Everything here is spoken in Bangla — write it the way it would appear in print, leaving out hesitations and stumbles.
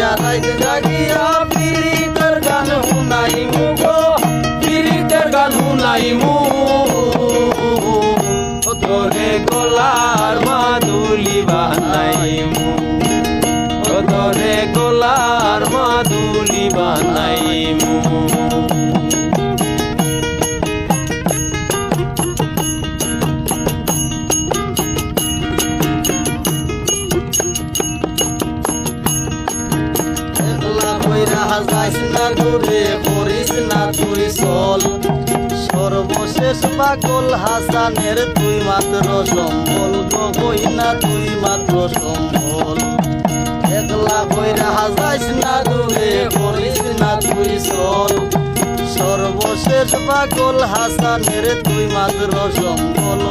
শুইয়া রাইত জাগিয়া পীড়িতের গান শুনাইমু গো, পীড়িতের গান শুনাইমু। তোরে গলার মাদুলি বানাইমু, তোরে গলার মাদুলি বানাইমু। যাইস না দূরে করিস না তুই চল, সর্বশেষ পাগল হাসানের তুই মাত্র সম্বল গো কইনা তুই মাত্র সম্বল। একলা কইরা যাইস না দূরে করিস না তুই চল, সর্বশেষ পাগল হাসানের তুই মাত্র সম্বল